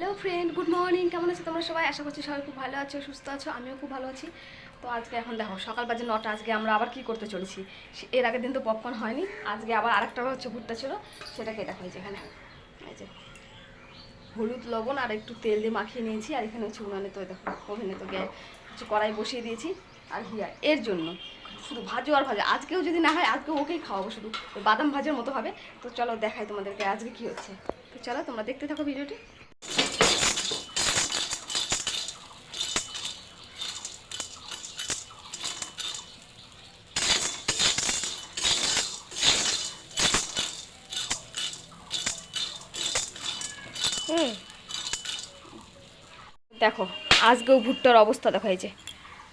Hello friend, good morning. কেমন আছো তোমরা সবাই? আশা করছি সবাই খুব ভালো আছো, সুস্থ আছো। আমিও খুব ভালো আছি। তো আজকে এখন দেখো সকাল বাজে 9টা। আজকে আমরা আবার কি করতে চলেছি, এর আগের দিন তো পপকর্ন হয়নি, আজকে আবার আরেকটা হচ্ছে ভুট্টা ছিল, সেটাকে দেখো এই যে এখানে এই যে হলুদ লবণ আর একটু তেল দিয়ে মাখিয়ে নিয়েছি। আর এখানে হচ্ছে উনানে তো দেখো ওভেনে তো হচ্ছে কড়াই বসিয়ে দিয়েছি। আর হিয়া এর জন্য শুধু ভাজো আর ভাজা, আজকেও যদি না হয় আজকে ওকেই খাওয়াবো, শুধু ওই বাদাম ভাজার মতো হবে। তো চলো দেখাই তোমাদেরকে আজকে কি হচ্ছে। তো চলো তোমরা দেখতে থাকো ভিডিওটি। দেখো আজকেও ভুট্টার অবস্থা দেখো, এই যে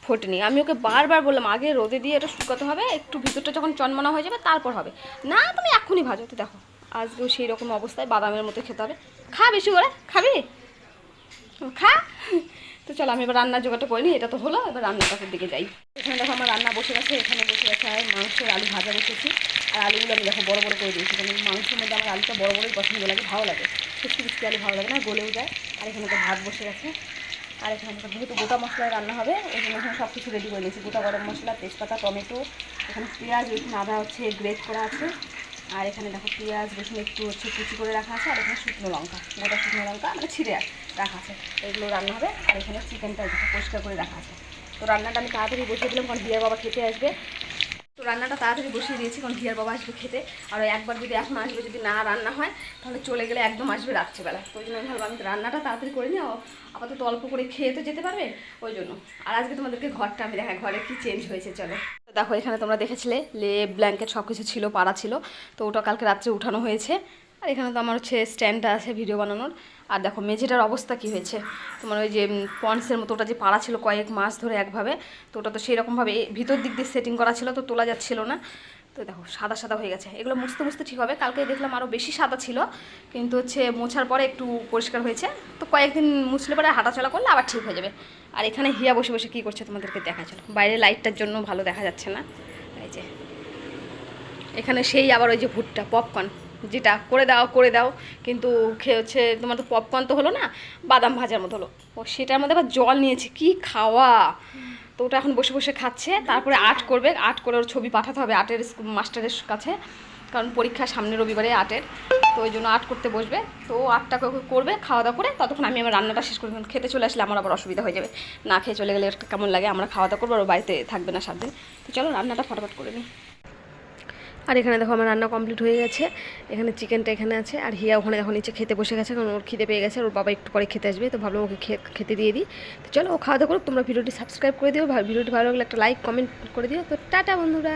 ফোটেনি। আমি ওকে বারবার বললাম আগে রোদে দিয়ে এটা শুকাতে হবে, একটু ভিতরটা যখন চনমনা হয়ে যাবে তারপর হবে, না তুমি এখনই ভাজো। তো দেখো আজকেও সেই রকম অবস্থায় বাদামের মতো খেতে হবে। খা বেশি করে, খাবি খা। তো চলো আমি এবার রান্নার জোগাড়টা করে নিই। এটা তো হলো, এবার রান্নার কাছের দিকে যাই। এখানে দেখো আমার রান্না বসে গেছে, এখানে বসে গেছে আর মাংসের আলু ভাজা বসেছি। আর আলুগুলো আমি দেখো বড় বড় করে দিয়েছি, কারণ মাংসের মধ্যে আমার আলুটা বড় বড়ই পছন্দ লাগে, ভালো লাগে। কুচকি কুচকি আলু ভালো লাগে না, গলেও যায়। আর এখানে তো ভাত বসে গেছে। আর এখানে যেহেতু গোটা মশলায় রান্না হবে, ওই জন্য এখানে সব কিছু রেডি করে নিয়েছি। গোটা গরম মশলা, তেজপাতা, টমেটো, এখানে পেঁয়াজ, রসুন, আদা হচ্ছে গ্রেট করা আছে। আর এখানে দেখো পেঁয়াজ রসুন একটু হচ্ছে কুচি করে রাখা আছে। আর এখানে শুকনো লঙ্কা, গোটা শুকনো লঙ্কা মানে ছিঁড়ে রাখা আছে, এগুলো রান্না হবে। আর এখানে চিকেনটা দেখো পরিষ্কার করে রাখা আছে। তো রান্নাটা আমি তাড়াতাড়ি বসিয়ে দিলাম, কারণ হিয়ার বাবা খেতে আসবে। তো রান্নাটা তাড়াতাড়ি বসিয়ে দিয়েছি, কারণ হিয়ার বাবা আসবে খেতে। আর একবার যদি এখন আসবে, যদি না রান্না হয় তাহলে চলে গেলে একদম আসবে রাত্রিবেলা। তো ওই জন্য আমি ভাবলাম আমি রান্নাটা তাড়াতাড়ি করে নিই, আপাতত অল্প করে খেয়ে তো যেতে পারবে ওই জন্য। আর আজকে তোমাদেরকে ঘরটা আমি দেখাই, ঘরে কি চেঞ্জ হয়েছে চলো। দেখো এখানে তোমরা দেখেছিলে লেপ ব্ল্যাঙ্কেট সব কিছু ছিল, পাড়া ছিল, তো ওটা কালকে রাত্রে উঠানো হয়েছে। আর এখানে তো আমার হচ্ছে স্ট্যান্ডটা আছে ভিডিও বানানোর। আর দেখো মেঝেটার অবস্থা কি হয়েছে, তোমার ওই যে পন্সের মতো ওটা যে পাড়া ছিল কয়েক মাস ধরে একভাবে, তো ওটা তো সেরকমভাবে ভিতর দিক দিয়ে সেটিং করা ছিল, তো তোলা যাচ্ছিল না। তো দেখো সাদা সাদা হয়ে গেছে, এগুলো মুছতে মুছতে ঠিক হবে। কালকে দেখলাম আরও বেশি সাদা ছিল, কিন্তু হচ্ছে মোছার পরে একটু পরিষ্কার হয়েছে। তো কয়েকদিন মুছলে পরে হাঁটাচলা করলে আবার ঠিক হয়ে যাবে। আর এখানে হিয়া বসে বসে কী করছে তোমাদেরকে দেখা চলো, বাইরে লাইটটার জন্য ভালো দেখা যাচ্ছে না। এই যে এখানে সেই আবার ওই যে ভুট্টা পপকর্ন যেটা করে দাও, কিন্তু খেয়ে হচ্ছে তোমার তো পপকর্ন তো হলো না, বাদাম ভাজার মতো হলো। ও সেটার মধ্যে আবার জল নিয়েছে, কি খাওয়া। তো ওটা এখন বসে বসে খাচ্ছে, তারপরে আর্ট করবে, আর্ট করে ওর ছবি পাঠাতে হবে আর্টের মাস্টারের কাছে, কারণ পরীক্ষা সামনে রবিবারে আর্টের। তো ওই জন্য আর্ট করতে বসবে। তো আর্টটা করবে, খাওয়া দাওয়া করে ততক্ষণ আমি আমার রান্নাটা শেষ করবো। খেতে চলে আসলে আমার আবার অসুবিধা হয়ে যাবে, না খেয়ে চলে গেলে কেমন লাগে। আমরা খাওয়া দাওয়া করবো আর বাড়িতে থাকবে না 7 দিন। তো চলো রান্নাটা ফটাফট করে নিই। আর এখানে দেখো আমার রান্না কমপ্লিট হয়ে গেছে। এখানে চিকেনটা এখানে আছে, আর হিয়া ওখানে এখন নিচে খেতে বসে গেছে, কারণ ওর খিদে পেয়ে গেছে। ওর বাবা একটু পরে খেতে আসবে, তো ভাবলাম ওকে খেতে দিয়ে দিই। তো চলো ও খাওয়া দাওয়া করুক, তোমরা ভিডিওটি সাবস্ক্রাইব করে দিও, ভিডিওটি ভালো লাগলে একটা লাইক কমেন্ট করে দিও। তো টাটা বন্ধুরা।